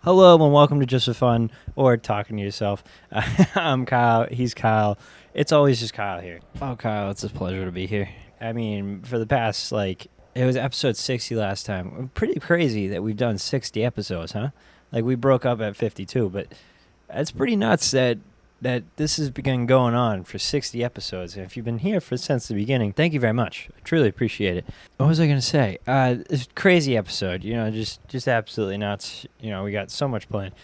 Hello and welcome to Just for Fun or Talking to Yourself. I'm Kyle. He's Kyle. It's always just Kyle here. Oh, Kyle, it's a pleasure to be here. I mean, for the past, it was episode 60 last time. Pretty crazy that we've done 60 episodes, huh? Like, we broke up at 52, but it's pretty nuts that this has been going on for 60 episodes. And if you've been here since the beginning, thank you very much. I truly appreciate it. What was I going to say? It's a crazy episode, just absolutely nuts. We got so much planned.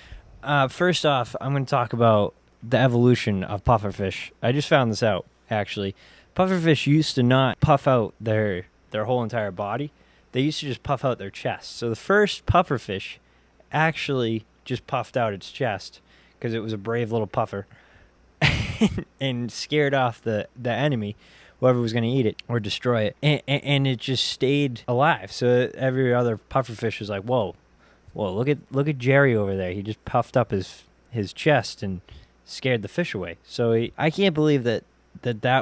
First off, I'm going to talk about the evolution of pufferfish. I just found this out, actually. Pufferfish used to not puff out their whole entire body. They used to just puff out their chest. So the first pufferfish actually just puffed out its chest because it was a brave little puffer. And scared off the enemy, whoever was going to eat it or destroy it, and it just stayed alive. So every other pufferfish was like, "Whoa, look at Jerry over there. He just puffed up his chest and scared the fish away." So I can't believe that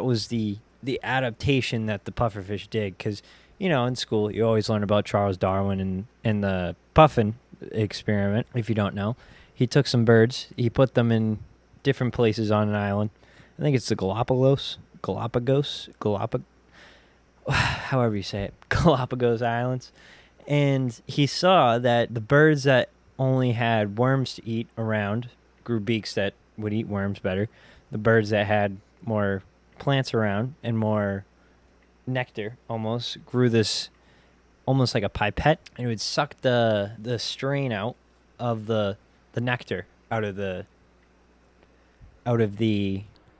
was the adaptation that the pufferfish did, because in school you always learn about Charles Darwin and the puffin experiment. If you don't know, he took some birds, he put them in different places on an island. I think it's the Galapagos, however you say it, Galapagos Islands. And he saw that the birds that only had worms to eat around grew beaks that would eat worms better. The birds that had more plants around and more nectar almost grew this almost like a pipette, and it would suck the strain out of the nectar out of the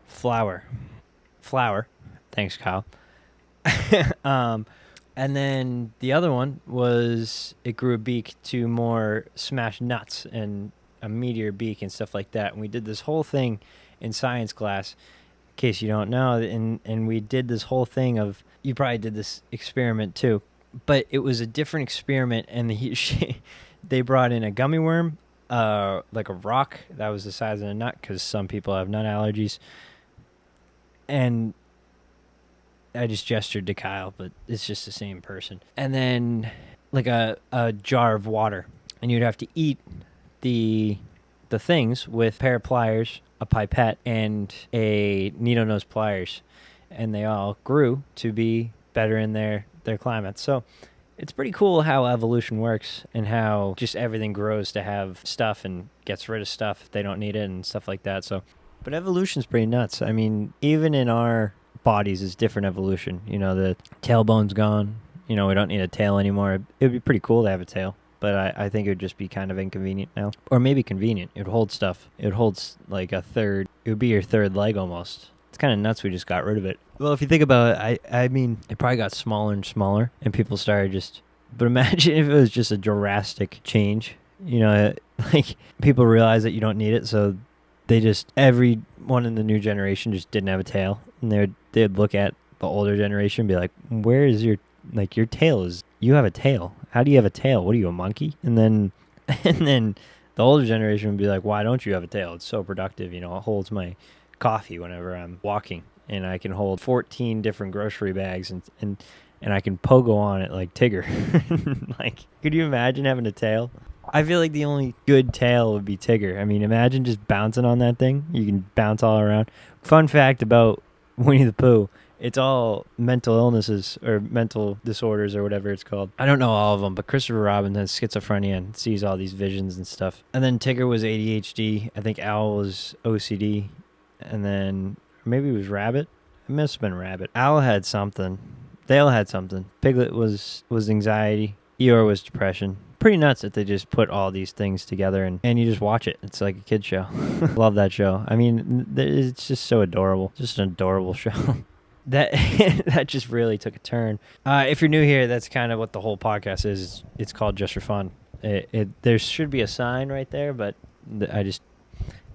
flower. Thanks, Kyle. And then the other one was it grew a beak to more smash nuts and a meteor beak and stuff like that. And we did this whole thing in science class, in case you don't know. And we did this whole thing of, you probably did this experiment too, but it was a different experiment. And they brought in a gummy worm, like a rock that was the size of a nut, because some people have nut allergies. And I just gestured to Kyle, but it's just the same person. And then like a jar of water, and you'd have to eat the things with a pair of pliers, a pipette, and a needle nose pliers, and they all grew to be better in their climate. So it's pretty cool how evolution works and how just everything grows to have stuff and gets rid of stuff if they don't need it and stuff like that. So, but evolution's pretty nuts. I mean, even in our bodies is different evolution. The tailbone's gone. We don't need a tail anymore. It would be pretty cool to have a tail, but I think it would just be kind of inconvenient now. Or maybe convenient. It would hold stuff. It holds like a third. It would be your third leg almost. It's kind of nuts we just got rid of it. Well, if you think about it, I mean, it probably got smaller and smaller, and people started but imagine if it was just a drastic change. Like people realize that you don't need it, so everyone in the new generation just didn't have a tail, and they'd look at the older generation and be like, where is your tail you have a tail. How do you have a tail? What are you, a monkey? And then the older generation would be like, why don't you have a tail? It's so productive. It holds my coffee whenever I'm walking, and I can hold 14 different grocery bags and I can pogo on it like Tigger. Could you imagine having a tail? I feel like the only good tail would be Tigger. I mean, imagine just bouncing on that thing. You can bounce all around. Fun fact about Winnie the Pooh, it's all mental illnesses or mental disorders or whatever it's called. I don't know all of them, but Christopher Robin has schizophrenia and sees all these visions and stuff. And then Tigger was ADHD. I think Owl was OCD. And then maybe it was Rabbit. It must have been Rabbit. Owl had something. They all had something. Piglet was anxiety. Eeyore was depression. Pretty nuts that they just put all these things together and you just watch it. It's like a kid show. Love that show. I mean, it's just so adorable. Just an adorable show. That just really took a turn. If you're new here, that's kind of what the whole podcast is. It's called Just for Fun. There should be a sign right there, but I just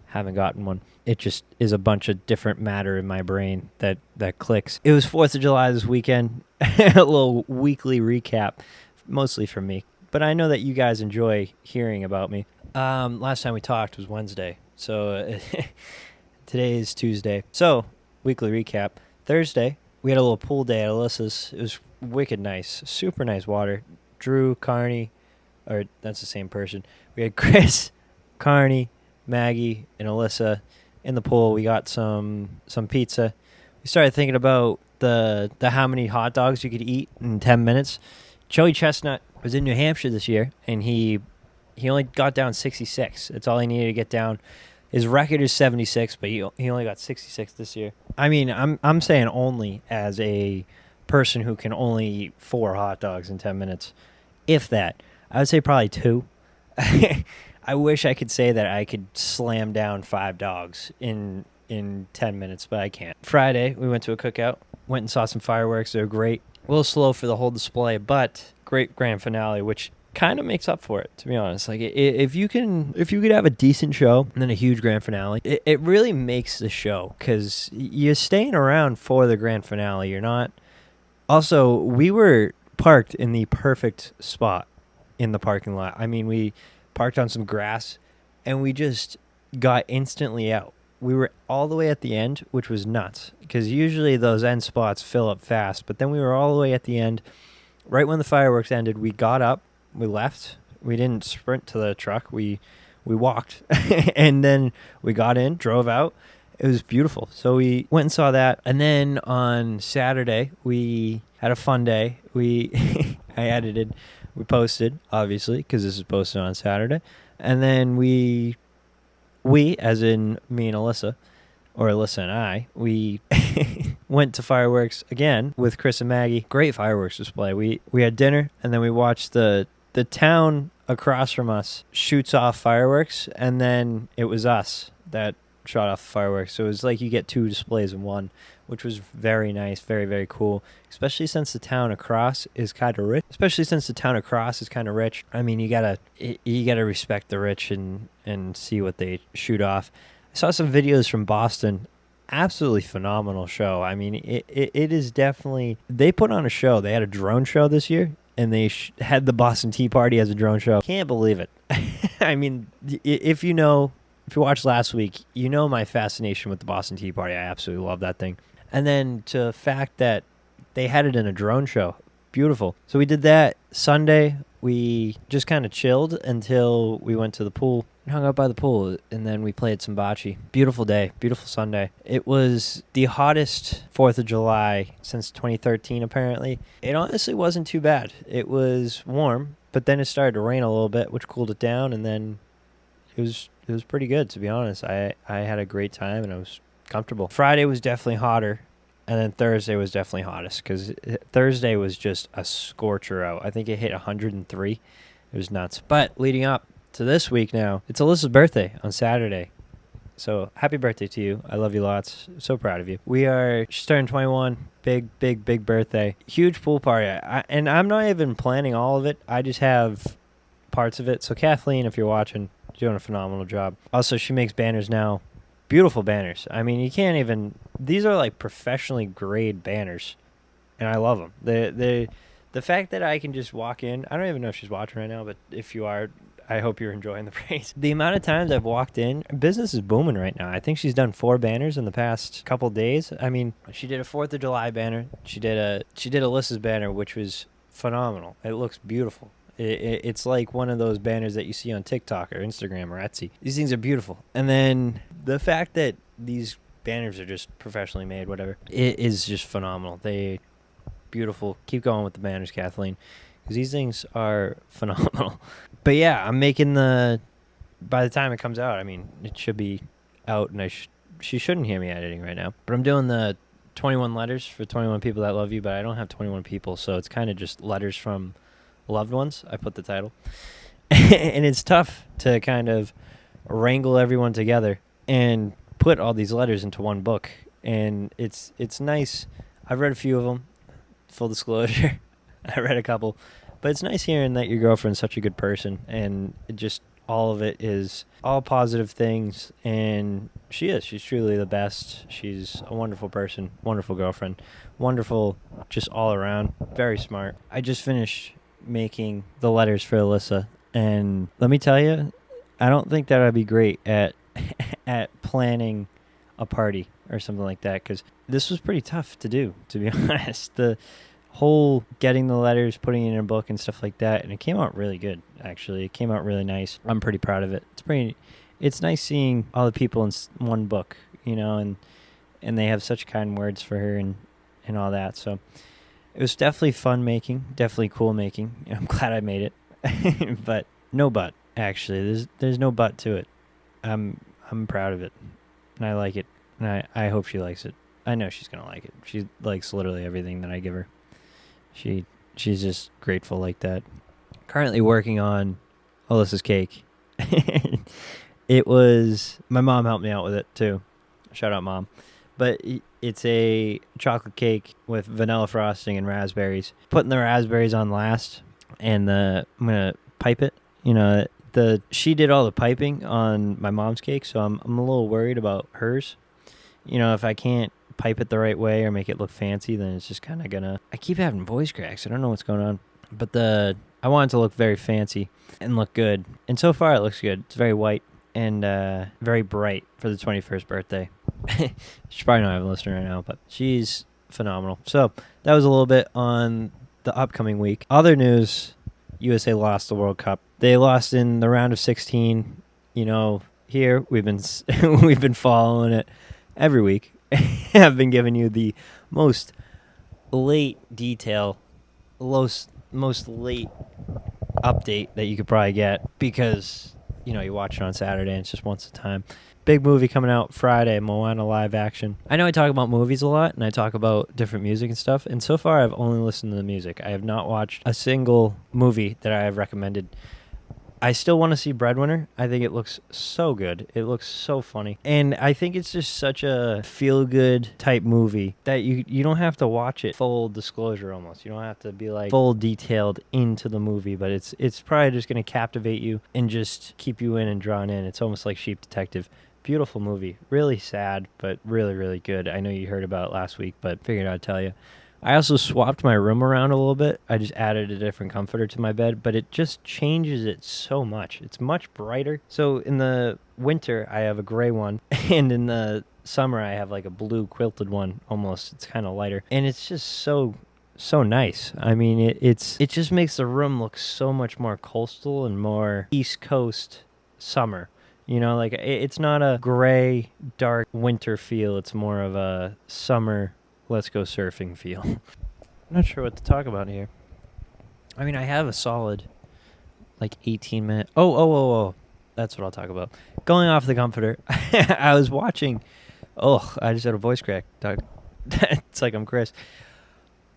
haven't gotten one. It just is a bunch of different matter in my brain that clicks. It was 4th of July this weekend. A little weekly recap, mostly from me. But I know that you guys enjoy hearing about me. Last time we talked was Wednesday. So today is Tuesday. So, weekly recap. Thursday, we had a little pool day at Alyssa's. It was wicked nice. Super nice water. Drew, Carney, or that's the same person. We had Chris, Carney, Maggie, and Alyssa in the pool. We got some pizza. We started thinking about the how many hot dogs you could eat in 10 minutes. Joey Chestnut was in New Hampshire this year, and he only got down 66. That's all he needed to get down. His record is 76, but he only got 66 this year. I mean, I'm saying only as a person who can only eat 4 hot dogs in 10 minutes, if that. I would say probably 2. I wish I could say that I could slam down 5 dogs in 10 minutes, but I can't. Friday, we went to a cookout, went and saw some fireworks. They were great. A little slow for the whole display, but great grand finale, which kind of makes up for it, to be honest. Like, if you could have a decent show and then a huge grand finale, it really makes the show, because you're staying around for the grand finale. You're not. Also, we were parked in the perfect spot in the parking lot. I mean, we parked on some grass, and we just got instantly out. We were all the way at the end, which was nuts, because usually those end spots fill up fast, but then we were all the way at the end. Right when the fireworks ended, we got up, we left. We didn't sprint to the truck. We walked, and then we got in, drove out. It was beautiful. So we went and saw that, and then on Saturday, we had a fun day. I edited. We posted, obviously, because this is posted on Saturday. And then we, as in me and Alyssa, or Alyssa and I, we went to fireworks again with Chris and Maggie. Great fireworks display. We had dinner, and then we watched the town across from us shoots off fireworks, and then it was us that shot off the fireworks. So it was like you get 2 displays in one, which was very nice, very, very cool, especially since the town across is kind of rich. I mean, you gotta respect the rich and see what they shoot off. I saw some videos from Boston. Absolutely phenomenal show. I mean, it is definitely, they put on a show. They had a drone show this year, and they had the Boston Tea Party as a drone show. Can't believe it. I mean, if you watched last week, you know my fascination with the Boston Tea Party. I absolutely love that thing. And then to the fact that they had it in a drone show. Beautiful. So we did that. Sunday, we just kind of chilled until we went to the pool and hung out by the pool, and then we played some bocce. Beautiful day. Beautiful Sunday. It was the hottest 4th of July since 2013, apparently. It honestly wasn't too bad. It was warm, but then it started to rain a little bit, which cooled it down, and then it was pretty good, to be honest. I had a great time, and I was comfortable. Friday was definitely hotter, and then Thursday was definitely hottest, because Thursday was just a scorcher out. I think it hit 103. It was nuts. But leading up to this week now, it's Alyssa's birthday on Saturday. So happy birthday to you. I love you lots. So proud of you. She's turning 21. Big birthday. Huge pool party. And I'm not even planning all of it. I just have parts of it. So Kathleen, if you're watching, doing a phenomenal job. Also, she makes banners now. Beautiful banners. I mean, you can't even, these are like professionally grade banners, and I love them. The fact that I can just walk in, I don't even know if she's watching right now, but if you are, I hope you're enjoying the praise. The amount of times I've walked in, business is booming right now. I think she's done 4 banners in the past couple days. I mean, she did a 4th of July banner. She did Alyssa's banner, which was phenomenal. It looks beautiful. It's like one of those banners that you see on TikTok or Instagram or Etsy. These things are beautiful. And then the fact that these banners are just professionally made, whatever, it is just phenomenal. They beautiful. Keep going with the banners, Kathleen, because these things are phenomenal. But yeah, I'm making by the time it comes out, I mean, it should be out, and she shouldn't hear me editing right now. But I'm doing the 21 letters for 21 people that love you, but I don't have 21 people, so it's kind of just letters from loved ones. I put the title. And it's tough to kind of wrangle everyone together and put all these letters into one book. And it's nice. I've read a few of them. Full disclosure. I read a couple. But it's nice hearing that your girlfriend's such a good person. And just all of it is all positive things. And she is. She's truly the best. She's a wonderful person. Wonderful girlfriend. Wonderful just all around. Very smart. I just finished making the letters for Alyssa, and let me tell you, I don't think that I'd be great at planning a party or something like that, because this was pretty tough to do, to be honest. The whole getting the letters, putting it in a book and stuff like that, and it came out really good. Actually, it came out really nice. I'm pretty proud of it. It's nice seeing all the people in one book, and they have such kind words for her and all that. So it was definitely fun making, definitely cool making. I'm glad I made it, but no but. Actually, there's no but to it. I'm proud of it, and I like it, and I hope she likes it. I know she's gonna like it. She likes literally everything that I give her. She's just grateful like that. Currently working on Alyssa's cake. It was my mom helped me out with it too. Shout out, Mom. But it's a chocolate cake with vanilla frosting and raspberries. Putting the raspberries on last, and I'm gonna pipe it. She did all the piping on my mom's cake, so I'm a little worried about hers. If I can't pipe it the right way or make it look fancy, then it's just kind of gonna. I keep having voice cracks. I don't know what's going on, but I want it to look very fancy and look good. And so far, it looks good. It's very white and very bright for the 21st birthday. She's probably not even listening right now, but she's phenomenal. So that was a little bit on the upcoming week. Other news: USA lost the World Cup. They lost in the round of 16. Here we've been following it every week. I've been giving you the most late detail, most late update that you could probably get because you watch it on Saturday and it's just once a time. Big movie coming out Friday, Moana live action. I know I talk about movies a lot and I talk about different music and stuff, and so far I've only listened to the music. I have not watched a single movie that I have recommended. I still want to see Breadwinner. I think it looks so good. It looks so funny. And I think it's just such a feel-good type movie that you don't have to watch it full disclosure almost. You don't have to be like full detailed into the movie, but it's probably just going to captivate you and just keep you in and drawn in. It's almost like Sheep Detective. Beautiful movie. Really sad, but really, really good. I know you heard about it last week, but figured I'd tell you. I also swapped my room around a little bit. I just added a different comforter to my bed, but it just changes it so much. It's much brighter. So in the winter, I have a gray one, and in the summer, I have like a blue quilted one almost. It's kind of lighter, and it's just so nice. I mean, it just makes the room look so much more coastal and more East Coast summer. It's not a gray, dark winter feel. It's more of a summer, let's go surfing feel. I'm not sure what to talk about here. I mean, I have a solid, 18 minute. Oh. That's what I'll talk about. Going off the comforter, I was watching. Oh, I just had a voice crack, Doug. It's like I'm Chris.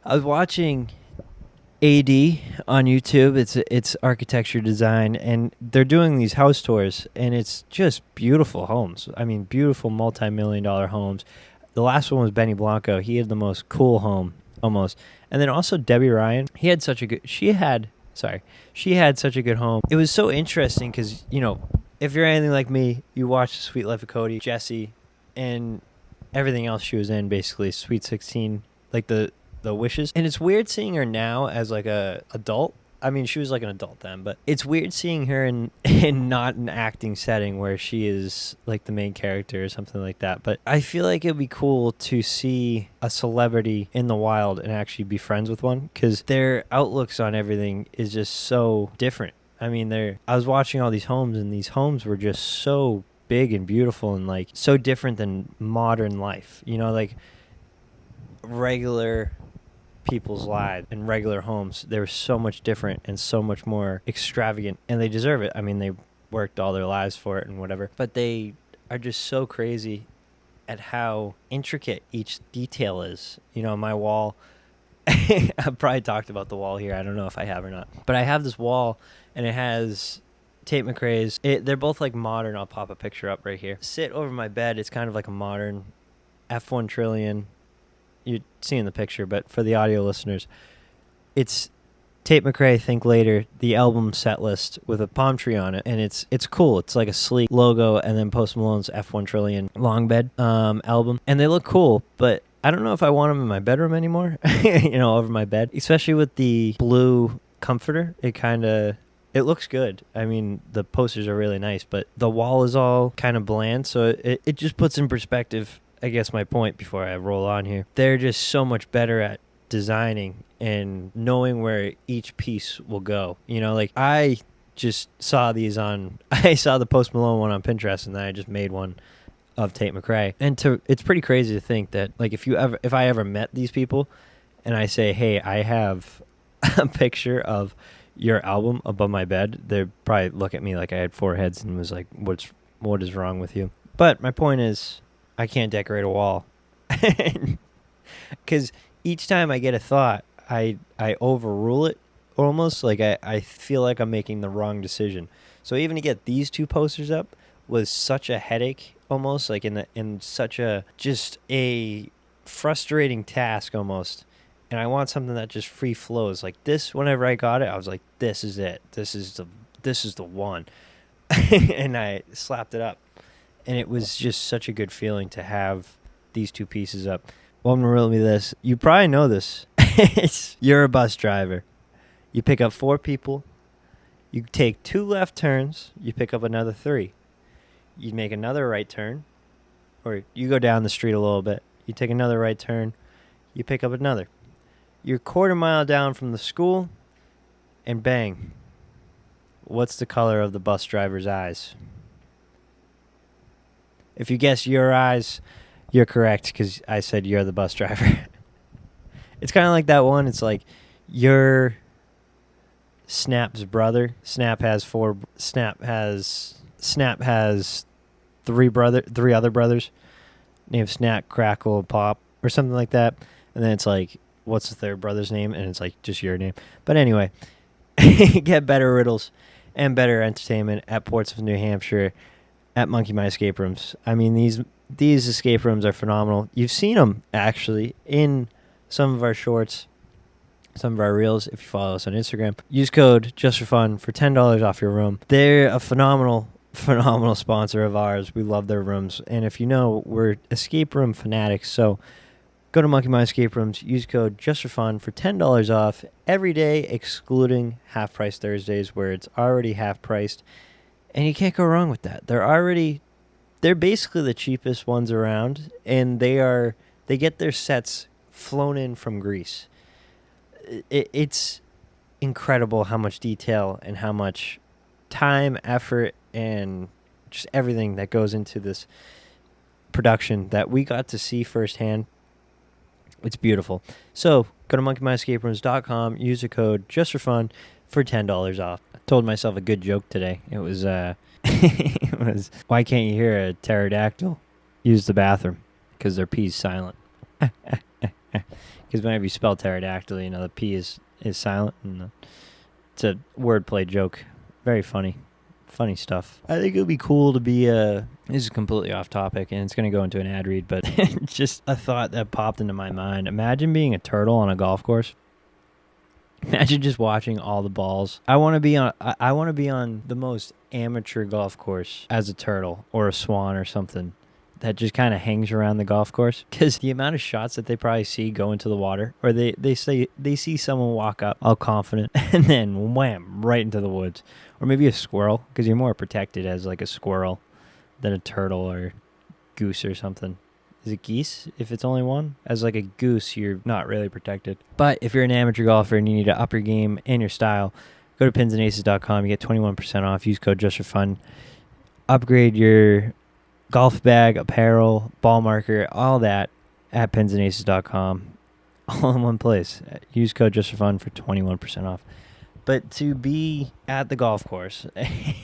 I was watching AD on YouTube. It's architecture design, and they're doing these house tours, and it's just beautiful homes. I mean, beautiful multi-million-dollar homes. The last one was Benny Blanco. He had the most cool home, almost. And then also Debbie Ryan. She had such a good home. It was so interesting because, if you're anything like me, you watch The Sweet Life of Cody, Jessie, and everything else she was in, basically, Sweet 16, like the Wishes. And it's weird seeing her now as like a adult. I mean, she was like an adult then, but it's weird seeing her in not an acting setting where she is like the main character or something like that. But I feel like it'd be cool to see a celebrity in the wild and actually be friends with one, because their outlooks on everything is just so different. I mean, I was watching all these homes, and these homes were just so big and beautiful and like so different than modern life. Like regular people's lives and regular homes, they were so much different and so much more extravagant, and they deserve it. I mean, they worked all their lives for it and whatever, but they are just so crazy at how intricate each detail is. My wall, I've probably talked about the wall here. I don't know if I have or not, but I have this wall, and it has Tate McRae's. They're both like modern. I'll pop a picture up right here. Sit over my bed. It's kind of like a modern F1 Trillion. You're seeing the picture, but for the audio listeners, it's Tate McRae, Think Later, the album set list with a palm tree on it, and it's cool. It's like a sleek logo, and then Post Malone's F1 Trillion Long Bed album, and they look cool, but I don't know if I want them in my bedroom anymore, over my bed, especially with the blue comforter. It looks good. I mean, the posters are really nice, but the wall is all kind of bland, so it just puts in perspective, I guess, my point before I roll on here. They're just so much better at designing and knowing where each piece will go. Like I just saw these on I saw the Post Malone one on Pinterest, and then I just made one of Tate McRae. And it's pretty crazy to think that, like, if I ever met these people and I say, "Hey, I have a picture of your album above my bed," they'd probably look at me like I had four heads and was like, what is wrong with you? But my point is, I can't decorate a wall. Because each time I get a thought, I overrule it almost. Like I feel like I'm making the wrong decision. So even to get these two posters up was such a headache, almost like in such a just a frustrating task almost. And I want something that just free flows. Like this, whenever I got it, I was like, this is it. This is the one. And I slapped it up. And it was just such a good feeling to have these two pieces up. Well, I'm going to riddle me this. You probably know this. You're a bus driver. You pick up 4 people. You take 2 left turns. You pick up another 3. You make another right turn. Or you go down the street a little bit. You take another right turn. You pick up another. You're a quarter mile down from the school. And bang. What's the color of the bus driver's eyes? If you guess your eyes, you're correct, because I said you're the bus driver. It's kind of like that one. It's like you're Snap's brother. Snap has 3 other brothers named Snap, Crackle, Pop, or something like that. And then it's like, what's the third brother's name? And it's like just your name. But anyway, get better riddles and better entertainment at Portsmouth, New Hampshire, at Monkey My Escape Rooms. I mean, these escape rooms are phenomenal. You've seen them, actually, in some of our shorts, some of our reels, if you follow us on Instagram. Use code JustForFun for $10 off your room. They're a phenomenal sponsor of ours. We love their rooms. And if you know, we're escape room fanatics. So go to Monkey My Escape Rooms. Use code JustForFun for $10 off every day, excluding Half Price Thursdays, where it's already half priced. And you can't go wrong with that. They're basically the cheapest ones around, and they get their sets flown in from Greece. It's incredible how much detail and how much time, effort, and just everything that goes into this production that we got to see firsthand. It's beautiful. So go to monkeymyescaperooms.com, use the code JustForFun for $10 off. I told myself a good joke today. It was, why can't you hear a pterodactyl use the bathroom? Because their P's silent. Because whenever you spell pterodactyl, the P is silent. And it's a wordplay joke. Very funny. Funny stuff. I think it would be cool to be this is completely off topic, and it's going to go into an ad read, but just a thought that popped into my mind. Imagine being a turtle on a golf course. Imagine just watching all the balls. I want to be on the most amateur golf course as a turtle or a swan or something that just kind of hangs around the golf course, because the amount of shots that they probably see go into the water, or they see someone walk up all confident and then wham, right into the woods. Or maybe a squirrel, because you're more protected as like a squirrel than a turtle or goose or something. Is it geese if it's only one? As like a goose, you're not really protected. But if you're an amateur golfer and you need to up your game and your style, go to pinsandaces.com. You get 21% off. Use code JustForFun. Upgrade your golf bag, apparel, ball marker, all that at pinsandaces.com. All in one place. Use code JustForFun for 21% off. But to be at the golf course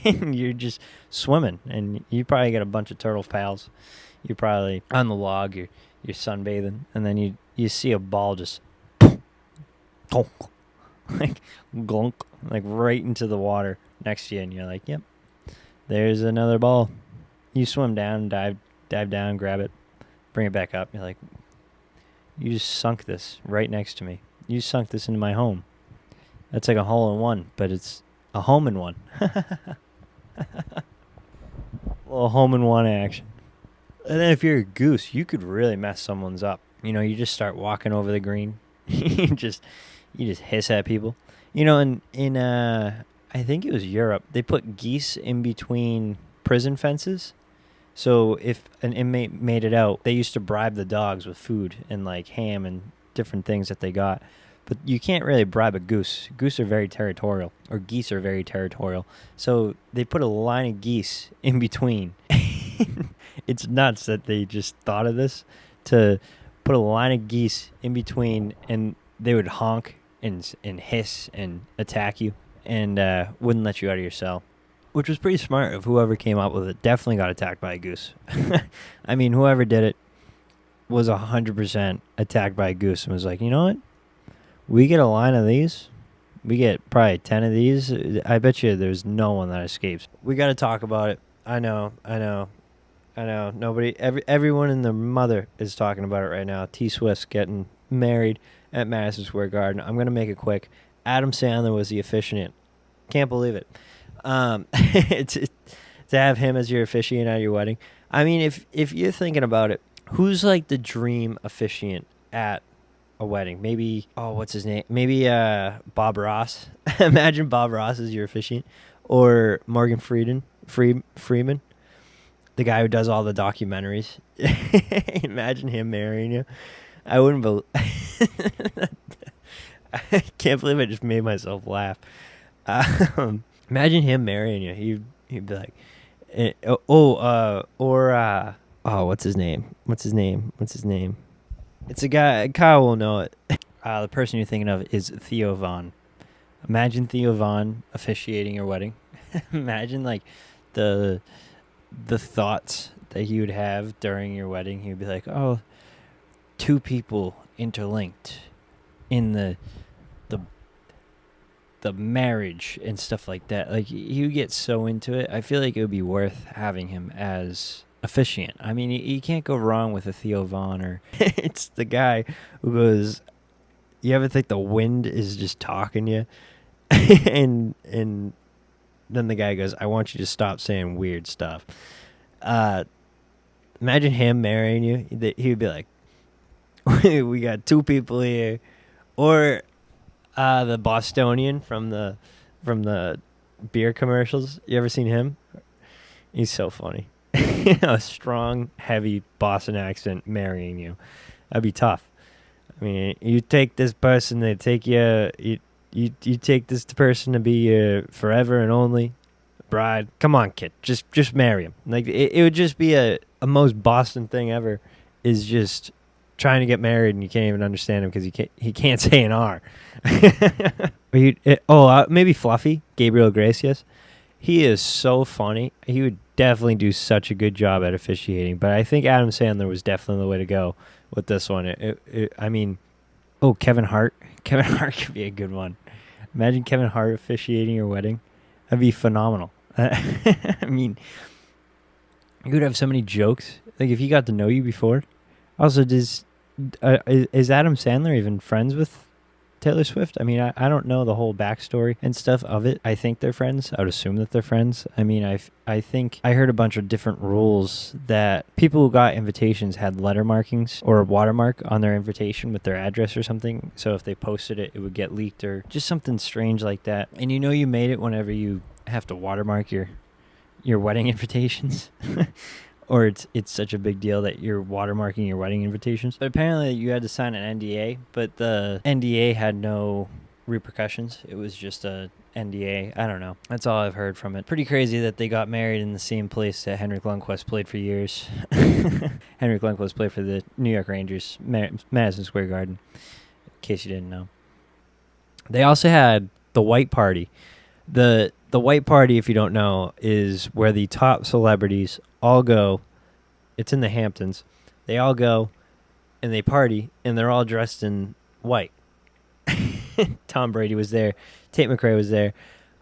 and you're just swimming, and you probably get a bunch of turtle pals. You're probably on the log, you're sunbathing, and then you see a ball just like glunk, like right into the water next to you, and you're like, yep, there's another ball. You swim down, dive down, grab it, bring it back up. You're like, you just sunk this right next to me. You sunk this into my home. That's like a hole in one, but it's a home in one. A little home in one action. And then if you're a goose, you could really mess someone's up. You just start walking over the green. you just hiss at people. In I think it was Europe, they put geese in between prison fences. So if an inmate made it out, they used to bribe the dogs with food and like ham and different things that they got. But you can't really bribe a goose. Goose are very territorial, or geese are very territorial. So they put a line of geese in between. It's nuts that they just thought of this, to put a line of geese in between, and they would honk and hiss and attack you, and wouldn't let you out of your cell, which was pretty smart of whoever came up with it. Definitely got attacked by a goose. I mean, whoever did it was 100% attacked by a goose and was like, you know what? We get a line of these. We get probably 10 of these. I bet you there's no one that escapes. We got to talk about it. I know. Everyone and their mother is talking about it right now. T Swift's getting married at Madison Square Garden. I'm going to make it quick. Adam Sandler was the officiant. Can't believe it. To have him as your officiant at your wedding. I mean, if you're thinking about it, who's like the dream officiant at a wedding? Maybe, what's his name? Maybe Bob Ross. Imagine Bob Ross as your officiant. Or Morgan Freeman, the guy who does all the documentaries. Imagine him marrying you. I wouldn't believe. I can't believe I just made myself laugh. Imagine him marrying you. He'd be like, what's his name? It's a guy. Kyle will know it. The person you're thinking of is Theo Von. Imagine Theo Von officiating your wedding. Imagine like the thoughts that he would have during your wedding. He would be like, "Oh, two people interlinked in the marriage and stuff like that." Like, he would get so into it. I feel like it would be worth having him as officiant. I mean, you can't go wrong with a Theo Von. Or it's the guy who goes, you ever think the wind is just talking to you? and then the guy goes, I want you to stop saying weird stuff. Imagine him marrying you. He would be like, we got two people here. Or the Bostonian from the beer commercials. You ever seen him? He's so funny. A strong, heavy Boston accent marrying you. That'd be tough. I mean, you take this person, they take you take this person to be your forever and only bride. Come on, kid. Just marry him. Like, it would just be a most Boston thing ever, is just trying to get married and you can't even understand him because he can't say an R. Maybe Fluffy, Gabriel Iglesias. He is so funny. He would definitely do such a good job at officiating, but I think Adam Sandler was definitely the way to go with this one. Kevin Hart. Kevin Hart could be a good one. Imagine Kevin Hart officiating your wedding. That'd be phenomenal. I mean, you would have so many jokes. Like, if he got to know you before. Also, is Adam Sandler even friends with Taylor Swift? I mean, I don't know the whole backstory and stuff of it. I think they're friends. I would assume that they're friends. I mean, I think I heard a bunch of different rules that people who got invitations had letter markings or a watermark on their invitation with their address or something. So if they posted it, it would get leaked or just something strange like that. And you know you made it whenever you have to watermark your wedding invitations. Or it's such a big deal that you're watermarking your wedding invitations. But apparently you had to sign an NDA, but the NDA had no repercussions. It was just a NDA. I don't know. That's all I've heard from it. Pretty crazy that they got married in the same place that Henrik Lundqvist played for years. Henrik Lundqvist played for the New York Rangers, Madison Square Garden, in case you didn't know. They also had the White Party. The White Party, if you don't know, is where the top celebrities all go. It's in the Hamptons. They all go and they party, and they're all dressed in white. Tom Brady was there. Tate McRae was there.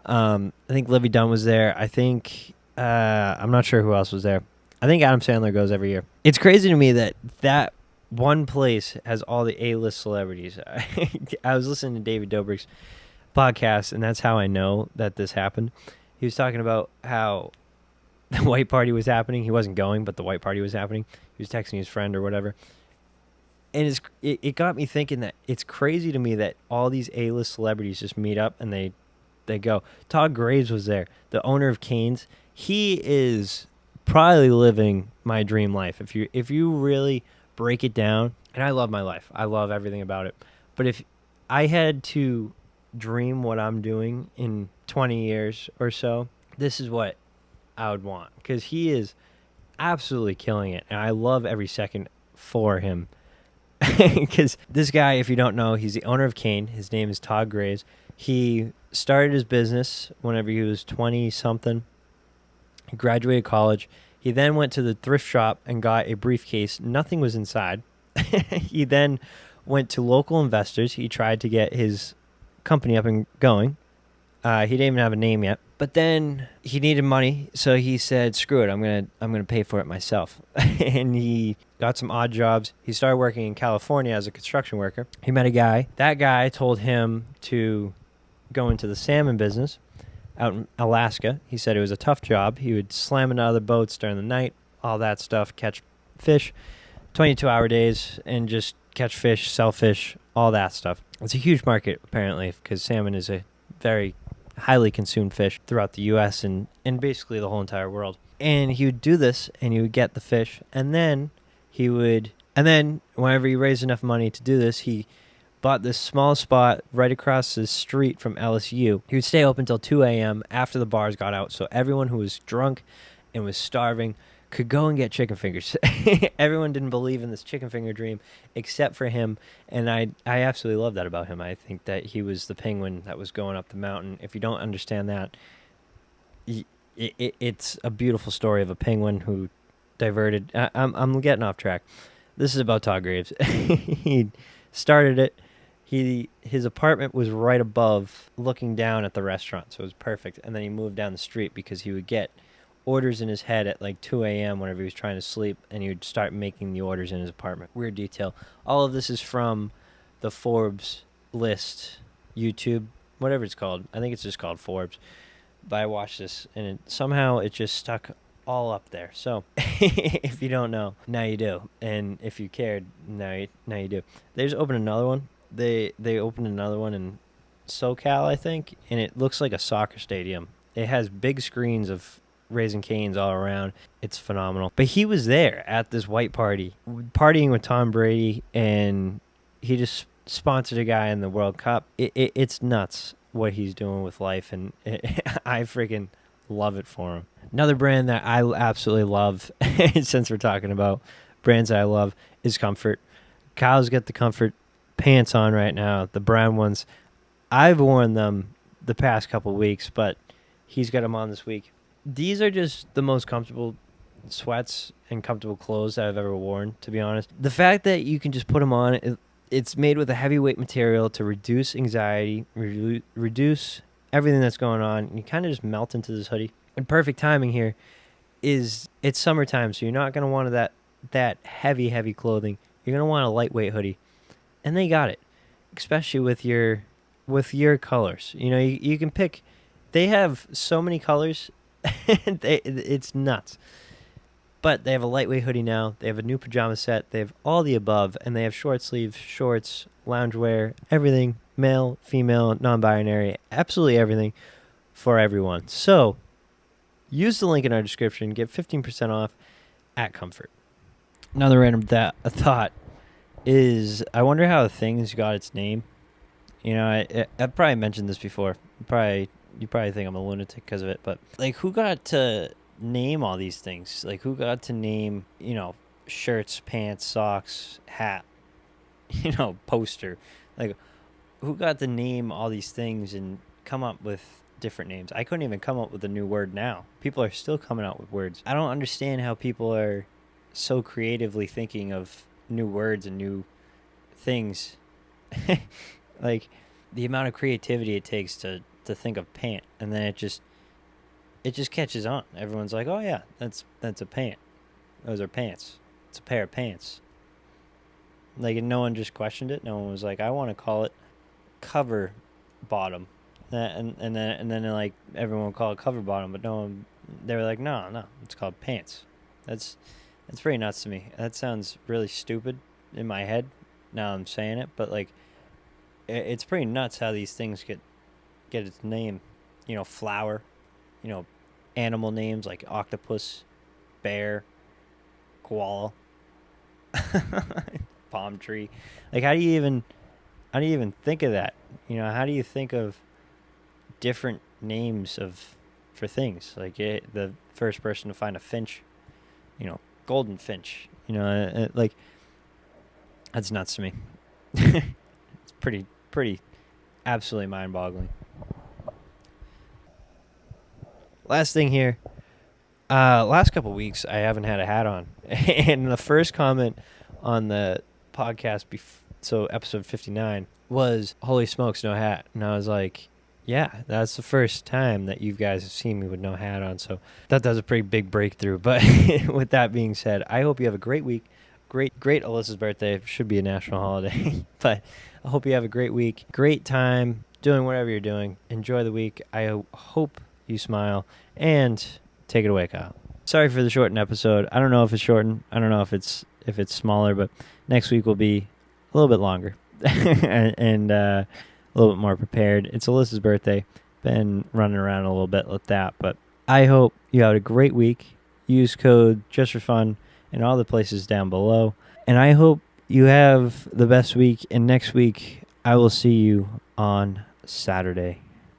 I think Livy Dunn was there. I think I'm not sure who else was there. I think Adam Sandler goes every year. It's crazy to me that one place has all the A-list celebrities. I was listening to David Dobrik's podcast, and that's how I know that this happened. He was talking about how the White Party was happening. He wasn't going, but the White Party was happening. He was texting his friend or whatever. And it got me thinking that it's crazy to me that all these A-list celebrities just meet up and they go. Todd Graves was there, the owner of Cane's. He is probably living my dream life. If you really break it down, and I love my life. I love everything about it. But if I had to dream what I'm doing in 20 years or so, this is what I would want, because he is absolutely killing it, and I love every second for him. Because this guy, if you don't know, he's the owner of Kane. His name is Todd Graves. He started his business whenever he was 20 something. He graduated college. He then went to the thrift shop and got a briefcase. Nothing was inside. He then went to local investors. He tried to get his company up and going. He didn't even have a name yet. But then he needed money, so he said, "Screw it, I'm gonna pay for it myself." And he got some odd jobs. He started working in California as a construction worker. He met a guy. That guy told him to go into the salmon business out in Alaska. He said it was a tough job. He would slam into other boats during the night, all that stuff, catch fish, 22-hour days, and just catch fish, sell fish, all that stuff. It's a huge market, apparently, because salmon is a very highly consumed fish throughout the U.S. and basically the whole entire world. And he would do this, and he would get the fish, and then whenever he raised enough money to do this, he bought this small spot right across the street from LSU. He would stay open until 2 a.m. after the bars got out, so everyone who was drunk and was starving could go and get chicken fingers. Everyone didn't believe in this chicken finger dream except for him, and I absolutely love that about him. I think that he was the penguin that was going up the mountain. If you don't understand that, it's a beautiful story of a penguin who diverted. I'm getting off track. This is about Todd Graves. He started it. His apartment was right above, looking down at the restaurant, so it was perfect. And then he moved down the street because he would get orders in his head at like 2 a.m. whenever he was trying to sleep, and he would start making the orders in his apartment. Weird detail. All of this is from the Forbes list, YouTube, whatever it's called. I think it's just called Forbes. But I watched this, and somehow it just stuck all up there. So if you don't know, now you do. And if you cared, now you do. They just opened another one. They opened another one in SoCal, I think, and it looks like a soccer stadium. It has big screens of Raising Cane's all around. It's phenomenal. But he was there at this white party, partying with Tom Brady, and he just sponsored a guy in the World Cup. It's nuts what he's doing with life, and I freaking love it for him. Another brand that I absolutely love, since we're talking about brands that I love, is Comfort. Kyle's got the Comfort pants on right now, the brown ones. I've worn them the past couple weeks, but he's got them on this week. These are just the most comfortable sweats and comfortable clothes that I've ever worn, to be honest. The fact that you can just put them on, it's made with a heavyweight material to reduce anxiety, reduce everything that's going on. And you kind of just melt into this hoodie. And perfect timing here is it's summertime, so you're not going to want that heavy clothing. You're going to want a lightweight hoodie. And they got it, especially with your colors. You know, you can pick. They have so many colors. It's nuts. But they have a lightweight hoodie now. They have a new pajama set. They have all the above. And they have short sleeve shorts, loungewear, everything, male, female, non-binary, absolutely everything for everyone. So use the link in our description. Get 15% off at Comfort. Another random thought is, I wonder how things got its name. You know, I've probably mentioned this before. You probably think I'm a lunatic because of it, but like, who got to name all these things? Like, who got to name, shirts, pants, socks, hat, poster? Like, who got to name all these things and come up with different names? I couldn't even come up with a new word now. People are still coming out with words. I don't understand how people are so creatively thinking of new words and new things. Like, the amount of creativity it takes to think of pant, and then it just catches on. Everyone's like, oh yeah, that's a pant. Those are pants. It's a pair of pants. Like, and no one just questioned it. No one was like, I want to call it cover bottom. And then like, everyone would call it cover bottom, but no one, they were like, no, it's called pants. That's pretty nuts to me. That sounds really stupid in my head now I'm saying it, but like, it's pretty nuts how these things get its name. Flower, animal names like octopus, bear, koala. Palm tree. Like, how do you even think of that? How do you think of different names for things? Like, the first person to find a finch, golden finch. Like, that's nuts to me. It's pretty absolutely mind-boggling. Last thing here. Last couple weeks, I haven't had a hat on, and the first comment on the podcast, so episode 59, was "Holy smokes, no hat!" And I was like, "Yeah, that's the first time that you guys have seen me with no hat on." So that was a pretty big breakthrough. But with that being said, I hope you have a great week. Great Alyssa's birthday should be a national holiday, but I hope you have a great week, great time doing whatever you're doing. Enjoy the week. I hope you smile and. Take it away, Kyle. Sorry for the shortened episode. I don't know if it's shortened. I don't know if it's smaller, but next week will be a little bit longer and a little bit more prepared. It's Alyssa's birthday. Been running around a little bit with that, but I hope you have a great week. Use code just for fun in all the places down below, and I hope you have the best week. And next week, I will see you on Saturday.